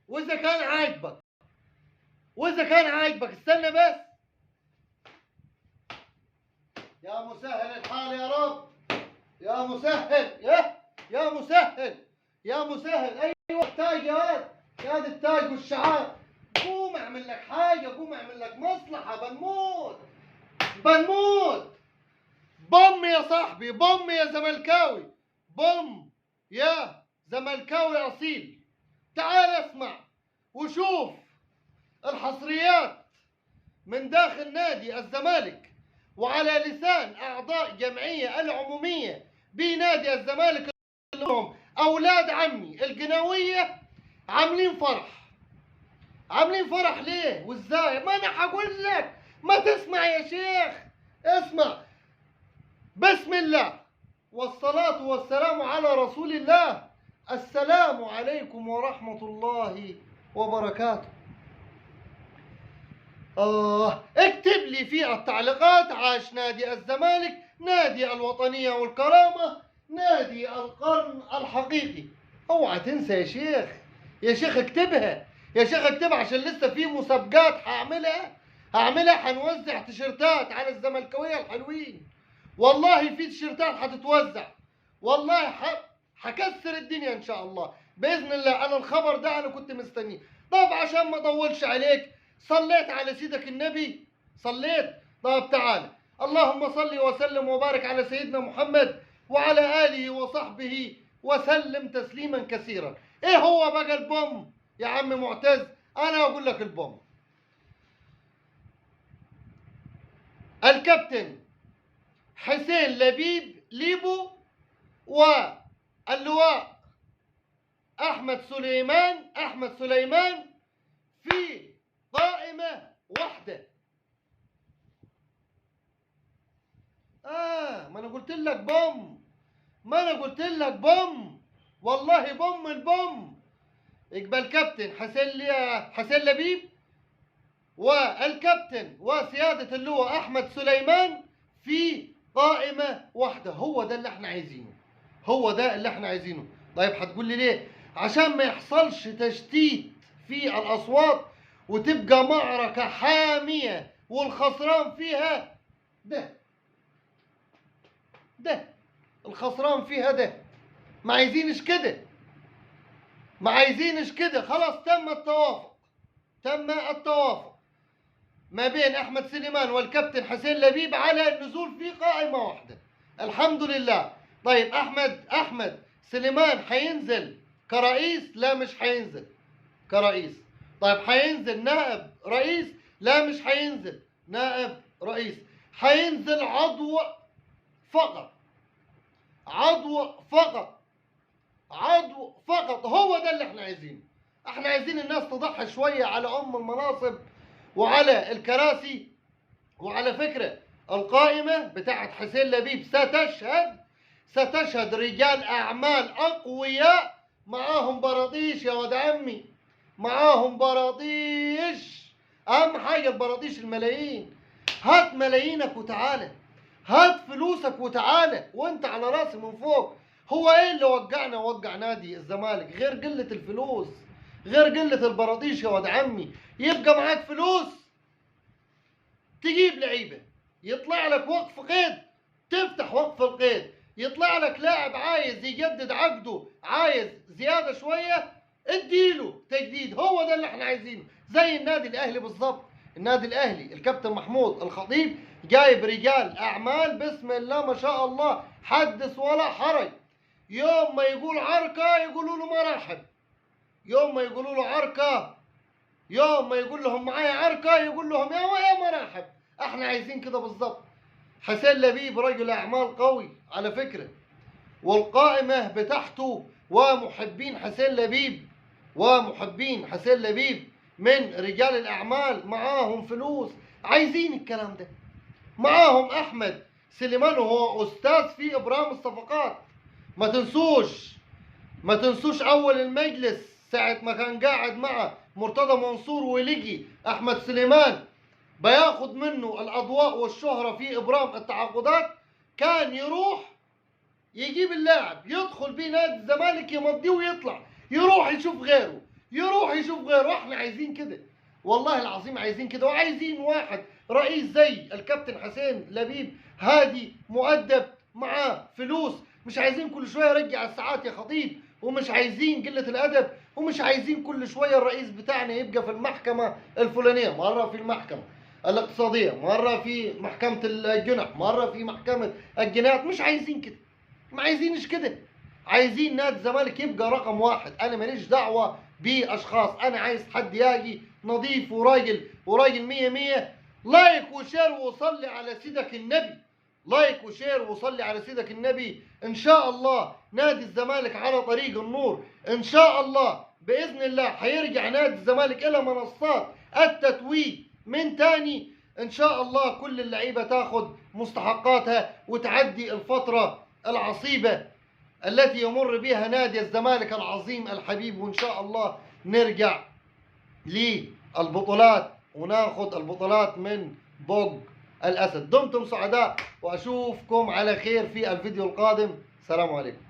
واذا كان عاجبك استنى بس. يا مسهل الحال يا رب، يا مسهل، يا مسهل، يا مسهل. ايوه التاج يا واد، يا دي التاج والشعار. قوم اعمل لك حاجه، قوم اعمل لك مصلحه. بنموت بم يا صاحبي، بم يا زملكاوي، بم يا زملكاوي اصيل. تعال اسمع وشوف الحصريات من داخل نادي الزمالك وعلى لسان أعضاء جمعية العمومية بنادي الزمالك كلهم أولاد عمي القناوية. عاملين فرح ليه وإزاي؟ ما أنا حقول لك، ما تسمع يا شيخ، اسمع. بسم الله والصلاة والسلام على رسول الله. السلام عليكم ورحمة الله وبركاته. اكتب لي في التعليقات: عاش نادي الزمالك، نادي الوطنية والكرامة، نادي القرن الحقيقي. اوعى تنسى يا شيخ، يا شيخ اكتبها، يا شيخ اكتبها، عشان لسه في مسابقات هعملها حنوزع تيشيرتات على الزملكاوية الحلوين. والله في تيشيرتات حتتوزع، والله حكسر الدنيا ان شاء الله باذن الله. انا الخبر ده انا كنت مستنيه. طب عشان ما اطولش عليك، صليت على سيدك النبي؟ صليت؟ طب تعالى. اللهم صل وسلم وبارك على سيدنا محمد وعلى آله وصحبه وسلم تسليما كثيرا. ايه هو بقى البوم يا عم معتز؟ انا اقول لك البوم. الكابتن حسين لبيب ليبو واللواء احمد سليمان في قائمة واحدة. ما انا قلت لك بوم، والله بوم البوم. يبقى الكابتن حسين لبيب والكابتن وسيادة اللواء احمد سليمان في قائمة واحدة. هو ده اللي احنا عايزينه. طيب هتقول لي ليه؟ عشان ما يحصلش تشتيت في الاصوات وتبقى معركة حامية والخسران فيها ده الخسران فيها ده. ما عايزينش كده. خلاص تم التوافق ما بين احمد سليمان والكابتن حسين لبيب على النزول في قائمة واحدة. الحمد لله. طيب احمد سليمان حينزل كرئيس؟ لا مش حينزل كرئيس. طيب حينزل نائب رئيس؟ لا مش حينزل نائب رئيس. حينزل عضو فقط. هو ده اللي احنا عايزينه. احنا عايزين الناس تضحي شوية على المناصب وعلى الكراسي. وعلى فكرة القائمة بتاعت حسين لبيب ستشهد رجال أعمال أقوياء معاهم براطيش يا ود عمي، معاهم براطيش. أهم حاجة البراطيش الملايين. هات ملايينك وتعالى، هات فلوسك وتعالى، وانت على راسي من فوق. هو ايه اللي وقع نادي الزمالك غير قلة الفلوس، غير قلة البراطيش يا ود عمي؟ يبقى معاك فلوس تجيب لعيبة، يطلع لك وقف قيد تفتح وقف القيد، يطلع لك لاعب عايز يجدد عقده، عايز زيادة شوية، اديله تجديد. هو ده اللي احنا عايزينه. زي النادي الاهلي بالظبط. النادي الاهلي الكابتن محمود الخطيب جايب رجال اعمال بسم الله ما شاء الله، حدث ولا حرج. يوم ما يقول عركة يقولوا له مرحب، يوم ما يقولوا له عركة، يوم ما يقول لهم معايا عركة يقول لهم يا مرحب. احنا عايزين كده بالظبط. حسين لبيب رجل اعمال قوي على فكرة، والقائمة بتاعته ومحبين حسين لبيب من رجال الاعمال معاهم فلوس، عايزين الكلام ده. معاهم احمد سليمان وهو استاذ في ابرام الصفقات. ما تنسوش اول المجلس ساعة ما كان قاعد مع مرتضى منصور ولقي احمد سليمان بياخد منه الاضواء والشهرة في ابرام التعاقدات، كان يروح يجيب اللاعب يدخل بيه نادي الزمالك يمضيه ويطلع يروح يشوف غيره. يروح يشوف غيره. احنا عايزين كده، والله العظيم عايزين كده، وعايزين واحد رئيس زي الكابتن حسين لبيب، هادي مؤدب معاه فلوس. مش عايزين كل شويه يرجع الساعات يا خطيب، ومش عايزين قله الادب، ومش عايزين كل شويه الرئيس بتاعنا يبقى في المحكمه الفلانيه، مره في المحكمه الاقتصاديه، مره في محكمه الجنح، مره في محكمه الجنايات. مش عايزين كده، ما عايزينش كده. عايزين نادي الزمالك يبقى رقم واحد. انا ماليش دعوه باشخاص، انا عايز حد يجي نظيف وراجل مية مية. لايك وشير وصلي على سيدك النبي، لايك وشير وصلي على سيدك النبي. ان شاء الله نادي الزمالك على طريق النور، ان شاء الله باذن الله هيرجع نادي الزمالك الى منصات التتويج من تاني. ان شاء الله كل اللعيبه تاخد مستحقاتها وتعدي الفتره العصيبه التي يمر بها نادي الزمالك العظيم الحبيب، وإن شاء الله نرجع للبطولات وناخد البطولات من بوق الأسد. دمتم سعداء وأشوفكم على خير في الفيديو القادم. سلام عليكم.